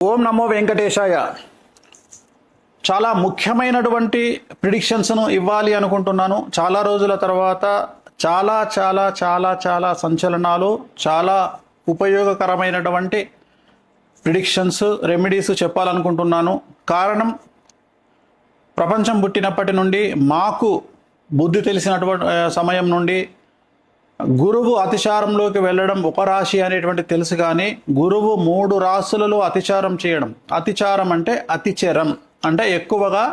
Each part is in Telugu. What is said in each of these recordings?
ఓం నమో వెంకటేశాయ. చాలా ముఖ్యమైనటువంటి ప్రిడిక్షన్స్ను ఇవ్వాలి అనుకుంటున్నాను. చాలా రోజుల తర్వాత చాలా చాలా చాలా చాలా సంచలనాలు, చాలా ఉపయోగకరమైనటువంటి ప్రిడిక్షన్స్, రెమెడీస్ చెప్పాలనుకుంటున్నాను. కారణం, ప్రపంచం పుట్టినప్పటి నుండి మాకు బుద్ధి తెలిసినటువంటి సమయం నుండి గురువు అతిచారంలోకి వెళ్ళడం ఒక రాశి అనేటువంటి తెలుసు, కానీ గురువు 3 రాశులలో అతిచారం చేయడం, అతిచారం అంటే అతిచరం అంటే ఎక్కువగా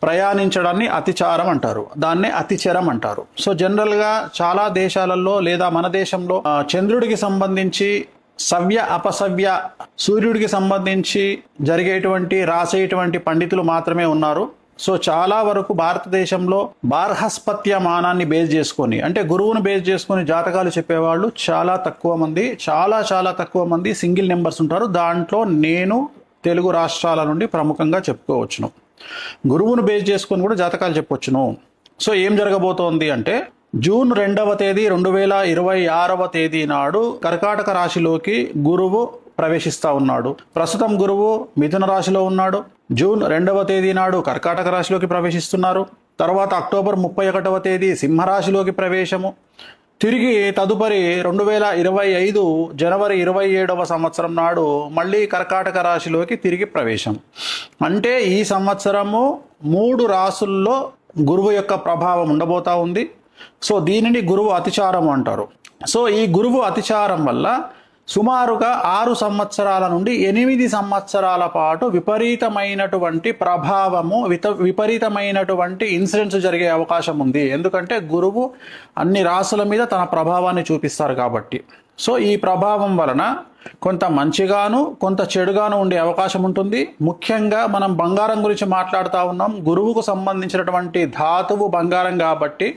ప్రయాణించడాన్ని అతిచారం అంటారు, దాన్నే అతిచరం అంటారు. సో జనరల్గా చాలా దేశాలలో లేదా మన దేశంలో చంద్రుడికి సంబంధించి సవ్య అపసవ్య, సూర్యుడికి సంబంధించి జరిగేటువంటి రాసేటువంటి పండితులు మాత్రమే ఉన్నారు. సో చాలా వరకు భారతదేశంలో బార్హస్పత్యమానాన్ని బేస్ చేసుకొని, అంటే గురువును బేస్ చేసుకొని జాతకాలు చెప్పేవాళ్ళు చాలా తక్కువ మంది, చాలా తక్కువ మంది సింగిల్ నెంబర్స్ ఉంటారు. దాంట్లో నేను తెలుగు రాష్ట్రాల నుండి ప్రముఖంగా చెప్పుకోవచ్చును. గురువును బేస్ చేసుకొని కూడా జాతకాలు చెప్పవచ్చును. సో ఏం జరగబోతోంది అంటే, జూన్ 2వ తేదీ 2026వ తేదీ నాడు కర్కాటక రాశిలోకి గురువు ప్రవేశిస్తూ ఉన్నాడు. ప్రస్తుతం గురువు మిథున రాశిలో ఉన్నాడు. జూన్ 2వ తేదీ నాడు కర్కాటక రాశిలోకి ప్రవేశిస్తున్నారు. తర్వాత అక్టోబర్ 31వ తేదీ సింహరాశిలోకి ప్రవేశము. తిరిగి తదుపరి 2025 జనవరి 27వ సంవత్సరం నాడు మళ్ళీ కర్కాటక రాశిలోకి తిరిగి ప్రవేశం. అంటే ఈ సంవత్సరము 3 రాశుల్లో గురువు యొక్క ప్రభావం ఉండబోతా ఉంది. సో దీనిని గురువు అతిచారం అంటారు. సో ఈ గురువు అతిచారం వల్ల సుమారుగా 6 సంవత్సరాల నుండి 8 సంవత్సరాల పాటు విపరీతమైనటువంటి ప్రభావము, విపరీతమైనటువంటి ఇన్సిడెంట్స్ జరిగే అవకాశం ఉంది. ఎందుకంటే గురువు అన్ని రాశుల మీద తన ప్రభావాన్ని చూపిస్తారు కాబట్టి. సో ఈ ప్రభావం వలన కొంత మంచిగాను కొంత చెడుగాను ఉండే అవకాశం ఉంటుంది. ముఖ్యంగా మనం బంగారం గురించి మాట్లాడుతూ ఉన్నాం. గురువుకు సంబంధించినటువంటి ధాతువు బంగారం కాబట్టి,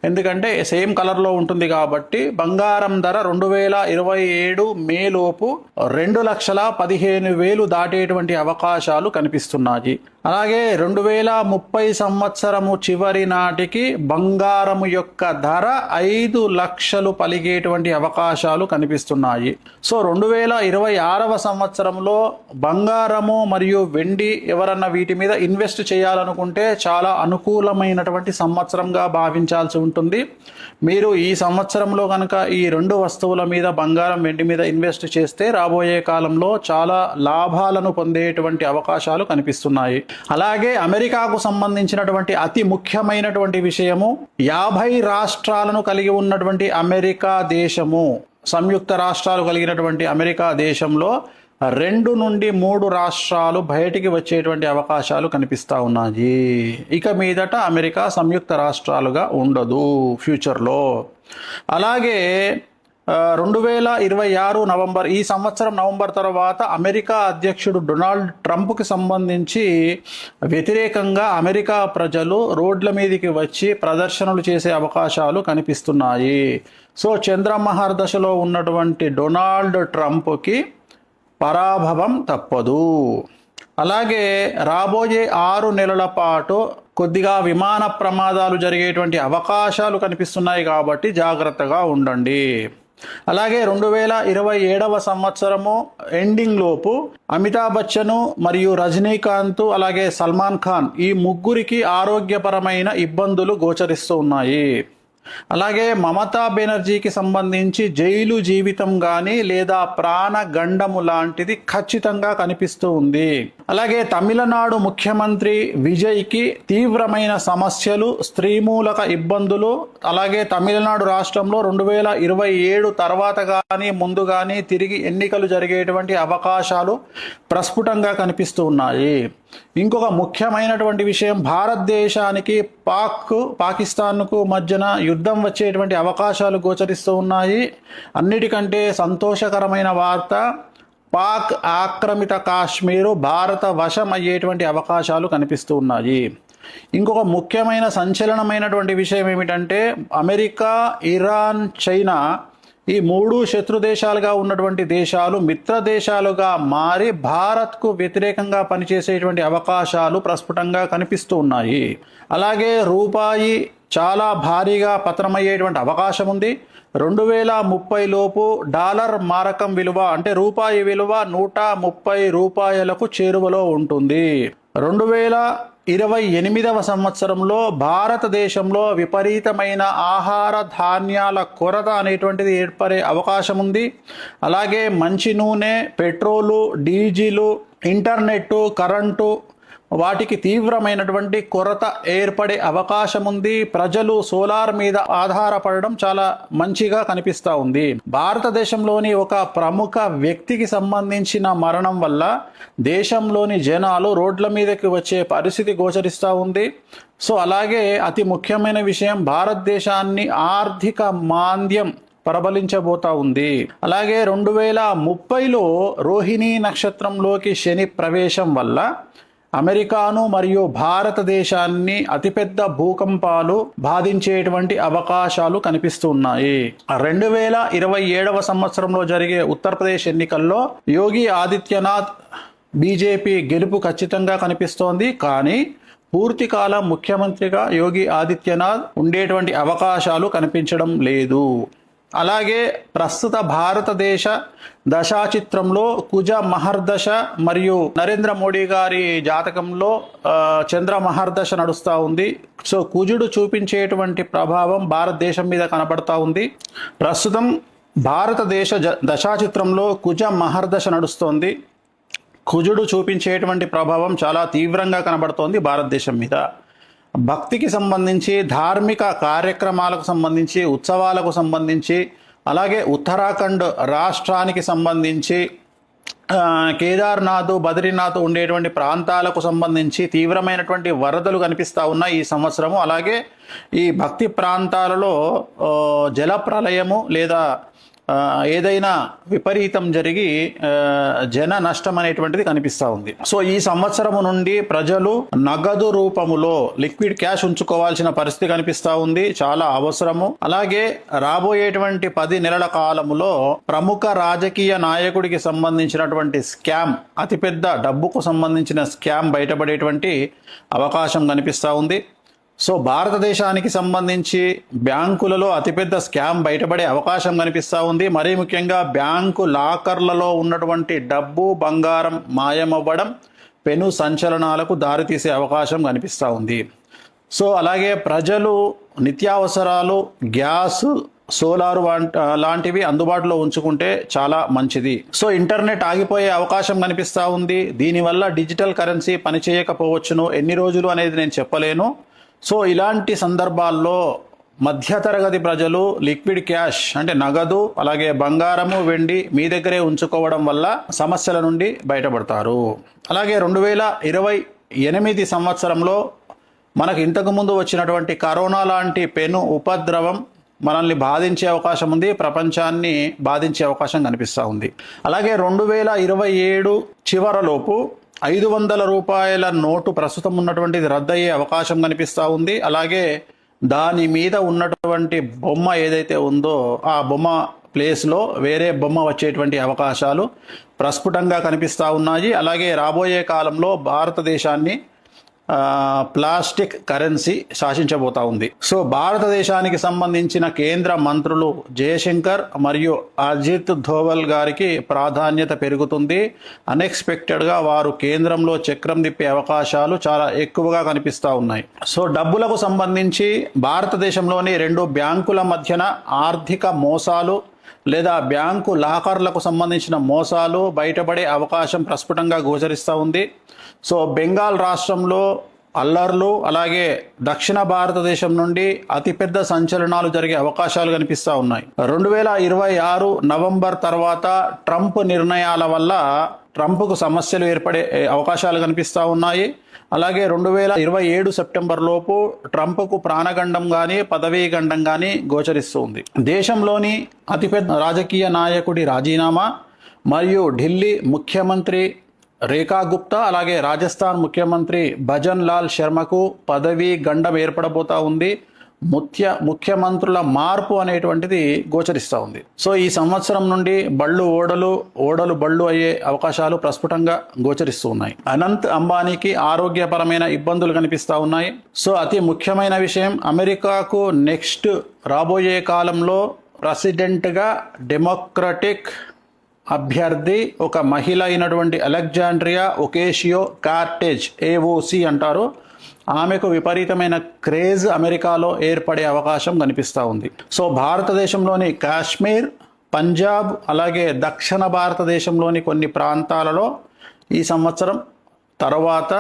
ఎందుకంటే సేమ్ కలర్లో ఉంటుంది కాబట్టి బంగారం ధర 2027 మే లోపు 2,15,000 దాటేటువంటి అవకాశాలు కనిపిస్తున్నాయి. అలాగే 2030 సంవత్సరము చివరి నాటికి బంగారము యొక్క ధర 5 లక్షలు పలిగేటువంటి అవకాశాలు కనిపిస్తున్నాయి. సో 2026వ సంవత్సరంలో బంగారము మరియు వెండి ఎవరన్నా వీటి మీద ఇన్వెస్ట్ చేయాలనుకుంటే చాలా అనుకూలమైనటువంటి సంవత్సరంగా భావించాల్సి ఉంటుంది. మీరు ఈ సంవత్సరంలో కనుక ఈ 2 వస్తువుల మీద, బంగారం వెండి మీద ఇన్వెస్ట్ చేస్తే రాబోయే కాలంలో చాలా లాభాలను పొందేటువంటి అవకాశాలు కనిపిస్తున్నాయి. అలాగే అమెరికాకు సంబంధించినటువంటి అతి ముఖ్యమైనటువంటి విషయము, 50 రాష్ట్రాలను కలిగి ఉన్నటువంటి అమెరికా దేశము, సంయుక్త రాష్ట్రాలు కలిగినటువంటి అమెరికా దేశంలో 2 నుండి 3 రాష్ట్రాలు బయటికి వచ్చేటువంటి అవకాశాలు కనిపిస్తూ ఉన్నాయి. ఇక మీదట అమెరికా సంయుక్త రాష్ట్రాలుగా ఉండదు ఫ్యూచర్లో. అలాగే 2026 నవంబర్, ఈ సంవత్సరం నవంబర్ తర్వాత అమెరికా అధ్యక్షుడు డొనాల్డ్ ట్రంప్కి సంబంధించి వ్యతిరేకంగా అమెరికా ప్రజలు రోడ్ల మీదకి వచ్చి ప్రదర్శనలు చేసే అవకాశాలు కనిపిస్తున్నాయి. సో చంద్రమహర్ దశలో ఉన్నటువంటి డొనాల్డ్ ట్రంప్కి పరాభవం తప్పదు. అలాగే రాబోయే 6 నెలల పాటు కొద్దిగా విమాన ప్రమాదాలు జరిగేటువంటి అవకాశాలు కనిపిస్తున్నాయి కాబట్టి జాగ్రత్తగా ఉండండి. అలాగే 2027వ సంవత్సరము ఎండింగ్ లోపు అమితాబ్ బచ్చన్ మరియు రజనీకాంత్ అలాగే సల్మాన్ ఖాన్, ఈ ముగ్గురికి ఆరోగ్యపరమైన ఇబ్బందులు గోచరిస్తూ ఉన్నాయి. అలాగే మమతా బెనర్జీకి సంబంధించి జైలు జీవితం కానీ లేదా ప్రాణగండము లాంటిది ఖచ్చితంగా కనిపిస్తూ ఉంది. అలాగే తమిళనాడు ముఖ్యమంత్రి విజయ్కి తీవ్రమైన సమస్యలు, స్త్రీమూలక ఇబ్బందులు, అలాగే తమిళనాడు రాష్ట్రంలో 2027 తర్వాత కానీ ముందు కానీ తిరిగి ఎన్నికలు జరిగేటువంటి అవకాశాలు ప్రస్ఫుటంగా కనిపిస్తూ ఉన్నాయి. ఇంకొక ముఖ్యమైనటువంటి విషయం, భారతదేశానికి పాకిస్తాన్కు మధ్యన యుద్ధం వచ్చేటువంటి అవకాశాలు గోచరిస్తూ ఉన్నాయి. అన్నిటికంటే సంతోషకరమైన వార్త, పాక్ ఆక్రమిత కాశ్మీరు భారత వశం అయ్యేటువంటి అవకాశాలు కనిపిస్తూ ఉన్నాయి. ఇంకొక ముఖ్యమైన సంచలనమైనటువంటి విషయం ఏమిటంటే, అమెరికా, ఇరాన్, చైనా ఈ 3 శత్రు దేశాలుగా ఉన్నటువంటి దేశాలు మిత్ర దేశాలుగా మారి భారత్కు వ్యతిరేకంగా పనిచేసేటువంటి అవకాశాలు ప్రస్ఫుటంగా కనిపిస్తూ ఉన్నాయి. అలాగే రూపాయి చాలా భారీగా పతనమయ్యేటువంటి అవకాశం ఉంది. 2030 లోపు డాలర్ మారకం విలువ అంటే రూపాయి విలువ 130 రూపాయలకు చేరువలో ఉంటుంది. 2028వ సంవత్సరంలో భారతదేశంలో విపరీతమైన ఆహార ధాన్యాల కొరత అనేటువంటిది ఏర్పడే అవకాశం ఉంది. అలాగే మంచి నూనె, పెట్రోలు, డీజిలు, ఇంటర్నెట్టు, కరెంటు వాటికి తీవ్రమైనటువంటి కొరత ఏర్పడే అవకాశం ఉంది. ప్రజలు సోలార్ మీద ఆధారపడడం చాలా మంచిగా కనిపిస్తూ ఉంది. భారతదేశంలోని ఒక ప్రముఖ వ్యక్తికి సంబంధించిన మరణం వల్ల దేశంలోని జనాలు రోడ్ల మీదకి వచ్చే పరిస్థితి గోచరిస్తూ ఉంది. సో అలాగే అతి ముఖ్యమైన విషయం, భారతదేశాన్ని ఆర్థిక మాంద్యం ప్రబలించబోతా ఉంది. అలాగే 2030లో రోహిణీ నక్షత్రంలోకి శని ప్రవేశం వల్ల అమెరికాను మరియు భారతదేశాన్ని అతిపెద్ద భూకంపాలు బాధించేటువంటి అవకాశాలు కనిపిస్తున్నాయి. 2027వ సంవత్సరంలో జరిగే ఉత్తరప్రదేశ్ ఎన్నికల్లో యోగి ఆదిత్యనాథ్ బీజేపీ గెలుపు ఖచ్చితంగా కనిపిస్తోంది. కానీ పూర్తికాలం ముఖ్యమంత్రిగా యోగి ఆదిత్యనాథ్ ఉండేటువంటి అవకాశాలు కనిపించడం లేదు. అలాగే ప్రస్తుత భారతదేశ దశాచిత్రంలో కుజ మహర్దశ మరియు నరేంద్ర మోడీ గారి జాతకంలో చంద్ర మహర్దశ నడుస్తూ ఉంది. సో కుజుడు చూపించేటువంటి ప్రభావం భారతదేశం మీద కనబడతా ఉంది. ప్రస్తుతం భారతదేశ దశాచిత్రంలో కుజ మహర్దశ నడుస్తోంది. కుజుడు చూపించేటువంటి ప్రభావం చాలా తీవ్రంగా కనబడుతోంది భారతదేశం మీద. భక్తికి సంబంధించి, ధార్మిక కార్యక్రమాలకు సంబంధించి, ఉత్సవాలకు సంబంధించి, అలాగే ఉత్తరాఖండ్ రాష్ట్రానికి సంబంధించి, కేదార్నాథ్, బద్రీనాథ్ ఉండేటువంటి ప్రాంతాలకు సంబంధించి తీవ్రమైనటువంటి వరదలు కనిపిస్తూ ఉన్నాయి ఈ సంవత్సరము. అలాగే ఈ భక్తి ప్రాంతాలలో జల ప్రళయము లేదా ఏదైనా విపరీతం జరిగి జన నష్టం అనేటువంటిది కనిపిస్తూ ఉంది. సో ఈ సంవత్సరము నుండి ప్రజలు నగదు రూపములో లిక్విడ్ క్యాష్ ఉంచుకోవాల్సిన పరిస్థితి కనిపిస్తూ ఉంది, చాలా అవసరము. అలాగే రాబోయేటువంటి 10 నెలల కాలములో ప్రముఖ రాజకీయ నాయకుడికి సంబంధించినటువంటి స్కామ్, అతిపెద్ద డబ్బుకు సంబంధించిన స్కామ్ బయటపడేటువంటి అవకాశం కనిపిస్తూ ఉంది. సో భారతదేశానికి సంబంధించి బ్యాంకులలో అతిపెద్ద స్కామ్ బయటపడే అవకాశం కనిపిస్తూ ఉంది. మరీ ముఖ్యంగా బ్యాంకు లాకర్లలో ఉన్నటువంటి డబ్బు, బంగారం మాయమవ్వడం పెను సంచలనాలకు దారితీసే అవకాశం కనిపిస్తూ ఉంది. సో అలాగే ప్రజలు నిత్యావసరాలు, గ్యాస్, సోలారు లాంటివి అందుబాటులో ఉంచుకుంటే చాలా మంచిది. సో ఇంటర్నెట్ ఆగిపోయే అవకాశం కనిపిస్తూ ఉంది. దీనివల్ల డిజిటల్ కరెన్సీ పనిచేయకపోవచ్చును, ఎన్ని రోజులు అనేది నేను చెప్పలేను. సో ఇలాంటి సందర్భాల్లో మధ్యతరగతి ప్రజలు లిక్విడ్ క్యాష్ అంటే నగదు, అలాగే బంగారము, వెండి మీ దగ్గరే ఉంచుకోవడం వల్ల సమస్యల నుండి బయటపడతారు. అలాగే 2028 సంవత్సరంలో మనకు ఇంతకుముందు వచ్చినటువంటి కరోనా లాంటి పెను ఉపద్రవం మనల్ని బాధించే అవకాశం ఉంది, ప్రపంచాన్ని బాధించే అవకాశం కనిపిస్తూ ఉంది. అలాగే 2027 చివరలోపు 500 రూపాయల నోటు ప్రస్తుతం ఉన్నటువంటిది రద్దయ్యే అవకాశం కనిపిస్తూ ఉంది. అలాగే దాని మీద ఉన్నటువంటి బొమ్మ ఏదైతే ఉందో ఆ బొమ్మ ప్లేస్లో వేరే బొమ్మ వచ్చేటువంటి అవకాశాలు ప్రస్ఫుటంగా కనిపిస్తూ ఉన్నాయి. అలాగే రాబోయే కాలంలో భారతదేశాన్ని ప్లాస్టిక్ కరెన్సీ శాసించబోతా ఉంది. సో భారతదేశానికి సంబంధించిన కేంద్ర మంత్రులు జయశంకర్ మరియు అజిత్ ధోవల్ గారికి ప్రాధాన్యత పెరుగుతుంది. అన్ఎక్స్పెక్టెడ్గా వారు కేంద్రంలో చక్రం తిప్పే అవకాశాలు చాలా ఎక్కువగా కనిపిస్తూ ఉన్నాయి. సో డబ్బులకు సంబంధించి భారతదేశంలోని 2 బ్యాంకుల మధ్యన ఆర్థిక మోసాలు లేదా బ్యాంకు లాకర్లకు సంబంధించిన మోసాలు బయటపడే అవకాశం ప్రస్ఫుటంగా గోచరిస్తూ ఉంది. సో బెంగాల్ రాష్ట్రంలో అల్లర్లు, అలాగే దక్షిణ భారతదేశం నుండి అతిపెద్ద సంచలనాలు జరిగే అవకాశాలు కనిపిస్తూ ఉన్నాయి. 2026 నవంబర్ తర్వాత ట్రంప్ నిర్ణయాల వల్ల ట్రంప్కు సమస్యలు ఏర్పడే అవకాశాలు కనిపిస్తూ ఉన్నాయి. అలాగే 2027 సెప్టెంబర్ లోపు ట్రంప్కు ప్రాణగండం కానీ పదవీ గండం కానీ గోచరిస్తుంది. దేశంలోని అతిపెద్ద రాజకీయ నాయకుడి రాజీనామా మరియు ఢిల్లీ ముఖ్యమంత్రి రేఖా గుప్తా, అలాగే రాజస్థాన్ ముఖ్యమంత్రి భజన్ లాల్ శర్మకు పదవీ గండం ఏర్పడబోతా ఉంది. ముఖ్యమంత్రుల మార్పు అనేటువంటిది గోచరిస్తూ ఉంది. సో ఈ సంవత్సరం నుండి ఓడలు బళ్ళు అయ్యే అవకాశాలు ప్రస్ఫుటంగా గోచరిస్తూ ఉన్నాయి. అనంత్ అంబానీకి ఆరోగ్యపరమైన ఇబ్బందులు కనిపిస్తూ ఉన్నాయి. సో అతి ముఖ్యమైన విషయం, అమెరికాకు నెక్స్ట్ రాబోయే కాలంలో ప్రెసిడెంట్గా డెమోక్రటిక్ అభ్యర్థి ఒక మహిళ అయినటువంటి అలెగ్జాండ్రియా ఒకేషియో కార్టెజ్, AOC అంటారు. ఆమెకు విపరీతమైన క్రేజ్ అమెరికాలో ఏర్పడే అవకాశం కనిపిస్తూ ఉంది. సో భారతదేశంలోని కాశ్మీర్, పంజాబ్, అలాగే దక్షిణ భారతదేశంలోని కొన్ని ప్రాంతాలలో ఈ సంవత్సరం తర్వాత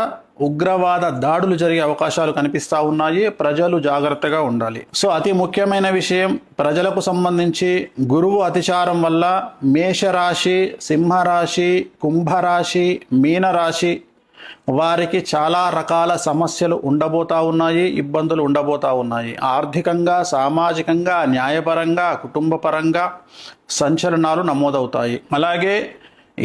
ఉగ్రవాద దాడులు జరిగే అవకాశాలు కనిపిస్తూ ఉన్నాయి. ప్రజలు జాగ్రత్తగా ఉండాలి. సో అతి ముఖ్యమైన విషయం, ప్రజలకు సంబంధించి గురువు అతిచారం వల్ల మేషరాశి, సింహరాశి, కుంభరాశి, మీనరాశి వారికి చాలా రకాల సమస్యలు ఉండబోతా ఉన్నాయి, ఇబ్బందులు ఉండబోతా ఉన్నాయి. ఆర్థికంగా, సామాజికంగా, న్యాయపరంగా, కుటుంబపరంగా సంచలనాలు నమోదవుతాయి. అలాగే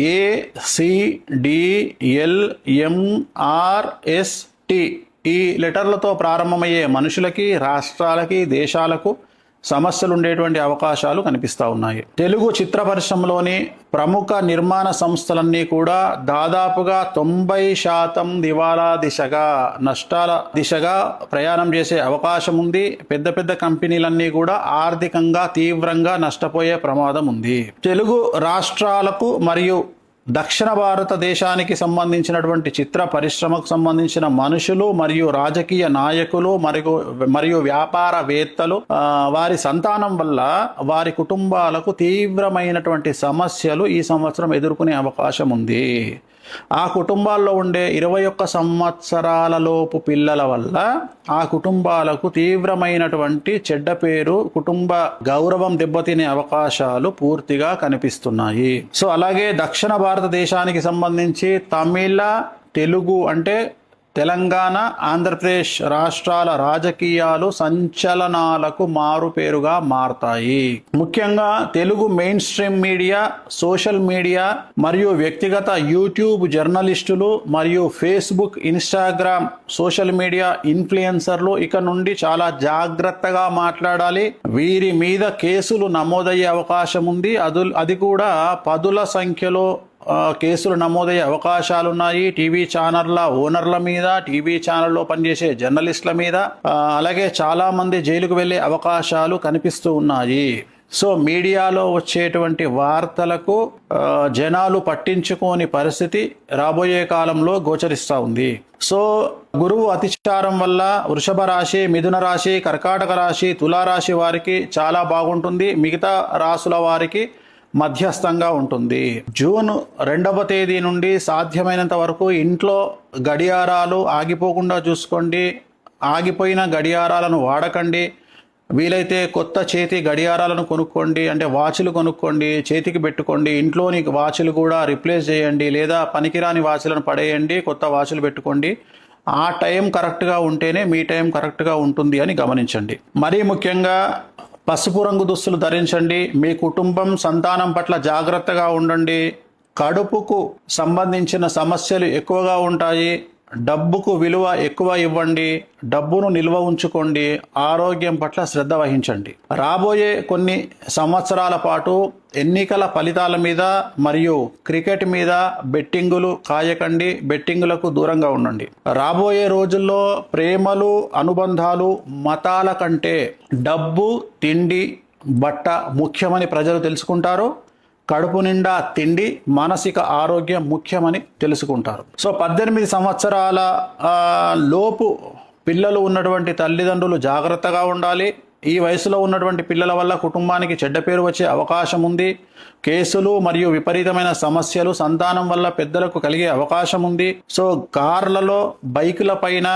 ACDLMRST ఈ లెటర్లతో ప్రారంభమయ్యే మనుషులకి, రాష్ట్రాలకి, దేశాలకు సమస్యలు ఉండేటువంటి అవకాశాలు కనిపిస్తూ ఉన్నాయి. తెలుగు చిత్ర పరిశ్రమలోని ప్రముఖ నిర్మాణ సంస్థలన్నీ కూడా దాదాపుగా 90% దివాలా దిశగా, నష్టాల దిశగా ప్రయాణం చేసే అవకాశం ఉంది. పెద్ద పెద్ద కంపెనీలన్నీ కూడా ఆర్థికంగా తీవ్రంగా నష్టపోయే ప్రమాదం ఉంది. తెలుగు రాష్ట్రాలకు మరియు దక్షిణ భారతదేశానికి సంబంధించినటువంటి చిత్ర పరిశ్రమకు సంబంధించిన మనుషులు మరియు రాజకీయ నాయకులు మరియు వ్యాపారవేత్తలు వారి సంతానం వల్ల వారి కుటుంబాలకు తీవ్రమైనటువంటి సమస్యలు ఈ సంవత్సరం ఎదుర్కొనే అవకాశం ఉంది. ఆ కుటుంబాల్లో ఉండే 21 సంవత్సరాల లోపు పిల్లల వల్ల ఆ కుటుంబాలకు తీవ్రమైనటువంటి చెడ్డ పేరు, కుటుంబ గౌరవం దెబ్బతినే అవకాశాలు పూర్తిగా కనిపిస్తున్నాయి. సో అలాగే దక్షిణ భారతదేశానికి సంబంధించి తమిళ, తెలుగు అంటే తెలంగాణ, ఆంధ్రప్రదేశ్ రాష్ట్రాల రాజకీయాలు సంచలనాలకు మారుపేరుగా మారతాయి. ముఖ్యంగా Telugu main stream media, social media మరియు వ్యక్తిగత యూట్యూబ్ జర్నలిస్టులు మరియు ఫేస్బుక్, ఇన్స్టాగ్రామ్ సోషల్ మీడియా ఇన్ఫ్లుయెన్సర్లు ఇక నుండి చాలా జాగ్రత్తగా మాట్లాడాలి. వీరి మీద కేసులు నమోదయ్యే అవకాశం ఉంది. అది కూడా పదుల సంఖ్యలో కేసులు నమోదయ్యే అవకాశాలున్నాయి. టీవీ ఛానళ్ల ఓనర్ల మీద, టీవీ ఛానల్లో పనిచేసే జర్నలిస్టుల మీద, అలాగే చాలా మంది జైలుకు వెళ్లే అవకాశాలు కనిపిస్తూ ఉన్నాయి. సో మీడియాలో వచ్చేటువంటి వార్తలకు జనాలు పట్టించుకోని పరిస్థితి రాబోయే కాలంలో గోచరిస్తూ ఉంది. సో గురువు అతిచారం వల్ల వృషభ రాశి, మిథున రాశి, కర్కాటక రాశి, తులారాశి వారికి చాలా బాగుంటుంది. మిగతా రాశుల వారికి మధ్యస్థంగా ఉంటుంది. జూన్ 2వ తేదీ నుండి సాధ్యమైనంత వరకు ఇంట్లో గడియారాలు ఆగిపోకుండా చూసుకోండి. ఆగిపోయిన గడియారాలను వాడకండి. వీలైతే కొత్త చేతి గడియారాలను కొనుక్కోండి, అంటే వాచ్లు కొనుక్కోండి, చేతికి పెట్టుకోండి. ఇంట్లోని వాచ్లు కూడా రిప్లేస్ చేయండి, లేదా పనికిరాని వాచ్లను పడేయండి, కొత్త వాచ్లు పెట్టుకోండి. ఆ టైం కరెక్ట్గా ఉంటేనే మీ టైం కరెక్ట్గా ఉంటుంది అని గమనించండి. మరీ ముఖ్యంగా పసుపు రంగు దుస్తులు ధరించండి. మీ కుటుంబం, సంతానం పట్ల జాగ్రత్తగా ఉండండి. కడుపుకు సంబంధించిన సమస్యలు ఎక్కువగా ఉంటాయి. డబ్బుకు విలువ ఎక్కువ ఇవ్వండి. డబ్బును నిల్వ ఉంచుకోండి. ఆరోగ్యం పట్ల శ్రద్ధ వహించండి. రాబోయే కొన్ని సంవత్సరాల పాటు ఎన్నికల ఫలితాల మీద మరియు క్రికెట్ మీద బెట్టింగులు కాయకండి. బెట్టింగులకు దూరంగా ఉండండి. రాబోయే రోజుల్లో ప్రేమలు, అనుబంధాలు మతాల కంటే డబ్బు, తిండి, బట్ట ముఖ్యమని ప్రజలు తెలుసుకుంటారు. కడుపు నిండా తిండి, మానసిక ఆరోగ్యం ముఖ్యమని తెలుసుకుంటారు. సో 18 సంవత్సరాల లోపు పిల్లలు ఉన్నటువంటి తల్లిదండ్రులు జాగ్రత్తగా ఉండాలి. ఈ వయసులో ఉన్నటువంటి పిల్లల వల్ల కుటుంబానికి చెడ్డ పేరు వచ్చే అవకాశం ఉంది. కేసులు మరియు విపరీతమైన సమస్యలు సంతానం వల్ల పెద్దలకు కలిగే అవకాశం ఉంది. సో కార్లలో, బైకుల పైన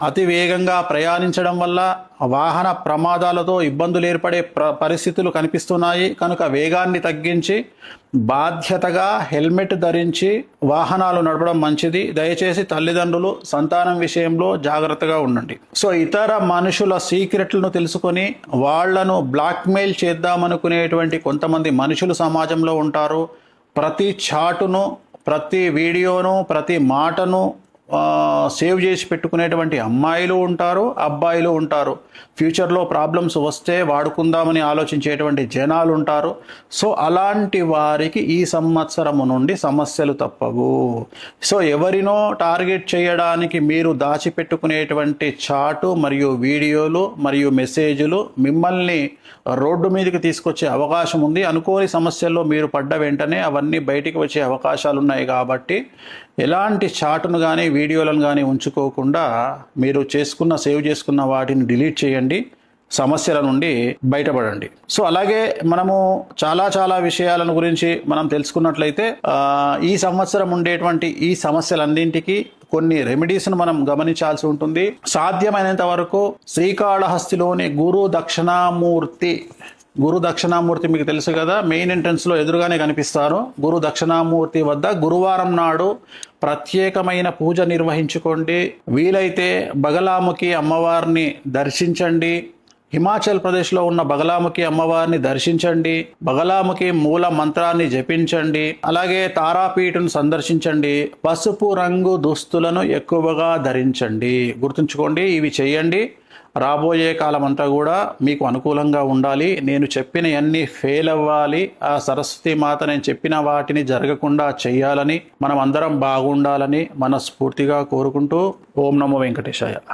అతి వేగంగా ప్రయాణించడం వల్ల వాహన ప్రమాదాలతో ఇబ్బందులు ఏర్పడే పరిస్థితులు కనిపిస్తున్నాయి. కనుక వేగాన్ని తగ్గించి బాధ్యతగా హెల్మెట్ ధరించి వాహనాలు నడపడం మంచిది. దయచేసి తల్లిదండ్రులు సంతానం విషయంలో జాగ్రత్తగా ఉండండి. సో ఇతర మనుషుల సీక్రెట్లను తెలుసుకొని వాళ్లను బ్లాక్మెయిల్ చేద్దామనుకునేటువంటి కొంతమంది మనుషులు సమాజంలో ఉంటారు. ప్రతి చాటును, ప్రతి వీడియోను, ప్రతి మాటను సేవ్ చేసి పెట్టుకునేటువంటి అమ్మాయిలు ఉంటారు, అబ్బాయిలు ఉంటారు. ఫ్యూచర్లో ప్రాబ్లమ్స్ వస్తే వాడుకుందామని ఆలోచించేటువంటి జనాలు ఉంటారు. సో అలాంటి వారికి ఈ సంవత్సరము నుండి సమస్యలు తప్పవు. సో ఎవరినో టార్గెట్ చేయడానికి మీరు దాచిపెట్టుకునేటువంటి చాటు మరియు వీడియోలు మరియు మెసేజ్లు మిమ్మల్ని రోడ్డు మీదకి తీసుకొచ్చే అవకాశం ఉంది. అనుకోని సమస్యల్లో మీరు పడ్డ వెంటనే అవన్నీ బయటికి వచ్చే అవకాశాలు ఉన్నాయి. కాబట్టి ఎలాంటి చాటును కానీ వీడియోలను కానీ ఉంచుకోకుండా మీరు సేవ్ చేసుకున్న వాటిని డిలీట్ చేయండి, సమస్యల నుండి బయటపడండి. సో అలాగే మనము చాలా విషయాలను గురించి మనం తెలుసుకున్నట్లయితే ఈ సంవత్సరం ఉండేటువంటి ఈ సమస్యలన్నింటికి కొన్ని రెమెడీస్ను మనం గమనించాల్సి ఉంటుంది. సాధ్యమైనంత వరకు శ్రీకాళహస్తిలోని గురు దక్షిణామూర్తి మీకు తెలుసు కదా, మెయిన్ ఎంట్రన్స్ లో ఎదురుగానే కనిపిస్తారు. గురు దక్షిణామూర్తి వద్ద గురువారం నాడు ప్రత్యేకమైన పూజ నిర్వహించుకోండి. వీలైతే బగలాముఖి అమ్మవారిని దర్శించండి. హిమాచల్ ప్రదేశ్లో ఉన్న బగలాముఖి అమ్మవారిని దర్శించండి. బగలాముఖి మూల మంత్రాన్ని జపించండి. అలాగే తారాపీఠను సందర్శించండి. పసుపు రంగు దుస్తులను ఎక్కువగా ధరించండి. గుర్తుంచుకోండి, ఇవి చేయండి. రాబోయే కాలం అంతా కూడా మీకు అనుకూలంగా ఉండాలి. నేను చెప్పినవన్నీ ఫెయిల్ అవ్వాలి. ఆ సరస్వతి మాత నేను చెప్పిన వాటిని జరగకుండా చేయాలని, మనం అందరం బాగుండాలని మనస్ఫూర్తిగా కోరుకుంటూ ఓం నమో వెంకటేశాయ.